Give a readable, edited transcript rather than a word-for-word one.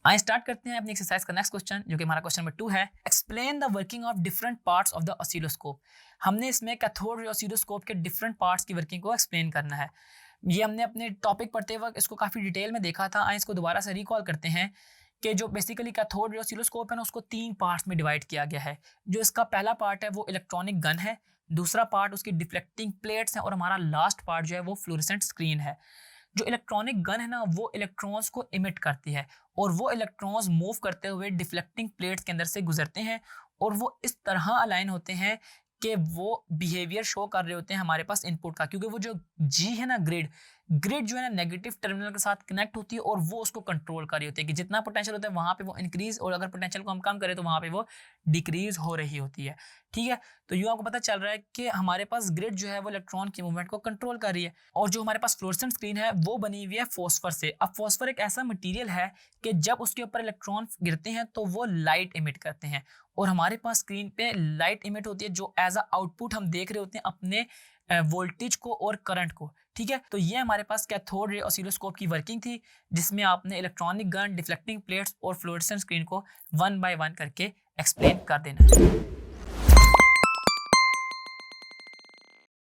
आइए स्टार्ट करते हैं अपनी एक्सरसाइज का नेक्स्ट क्वेश्चन, जो कि हमारा क्वेश्चन नंबर 2 है। Explain the working of different parts of the oscilloscope. हमने इसमें कैथोड रे ऑसिलोस्कोप के डिफरेंट पार्ट्स की वर्किंग को एक्सप्लेन करना है। ये हमने अपने टॉपिक पढ़ते वक्त इसको काफ़ी डिटेल में देखा था। आइए इसको दोबारा से रिकॉल करते हैं कि जो बेसिकली कैथोड रे ऑसिलोस्कोप है ना, उसको 3 पार्ट्स में डिवाइड किया गया है। जो इसका पहला पार्ट है वो इलेक्ट्रॉनिक गन है, दूसरा पार्ट उसकी डिफ्लेक्टिंग प्लेट्स हैं और हमारा लास्ट पार्ट जो है वो फ्लोरेसेंट स्क्रीन है। जो इलेक्ट्रॉनिक गन है ना, वो इलेक्ट्रॉन्स को इमिट करती है और वो इलेक्ट्रॉन्स मूव करते हुए डिफ्लेक्टिंग प्लेट्स के अंदर से गुजरते हैं और वो इस तरह अलाइन होते हैं कि वो बिहेवियर शो कर रहे होते हैं हमारे पास इनपुट का, क्योंकि वो जो जी है ना, ग्रिड ग्रिड जो है ना नेगेटिव टर्मिनल के साथ कनेक्ट होती है और वो उसको कंट्रोल कर रही होती है कि जितना पोटेंशियल होता है वहाँ पे वो इंक्रीज, और अगर पोटेंशियल को हम कम करें तो वहाँ पे वो डिक्रीज हो रही होती है। ठीक है, तो यूँ आपको पता चल रहा है कि हमारे पास ग्रिड जो है वो इलेक्ट्रॉन की मूवमेंट को कंट्रोल कर रही है। और जो हमारे पास फ्लोरेसेंट स्क्रीन है वो बनी हुई है फॉस्फर से। अब फॉस्फर एक ऐसा मटेरियल है कि जब उसके ऊपर इलेक्ट्रॉन गिरते हैं तो वो लाइट इमिट करते हैं और हमारे पास स्क्रीन पे लाइट इमिट होती है जो एज अ आउटपुट हम देख रहे होते हैं अपने वोल्टेज को और करंट को। ठीक है, तो ये हमारे पास कैथोड रे ऑसिलोस्कोप की वर्किंग थी, जिसमें आपने इलेक्ट्रॉनिक गन, डिफ्लेक्टिंग प्लेट्स और फ्लोरेसेंट स्क्रीन को वन बाय वन करके एक्सप्लेन कर देना है।